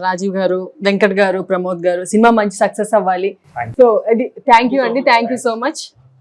రాజీవ్ గారు, వెంకట్ గారు, ప్రమోద్ గారు, సినిమా మంచి సక్సెస్ అవ్వాలి. సో థ్యాంక్ యూ అండి, థ్యాంక్ యూ సో మచ్.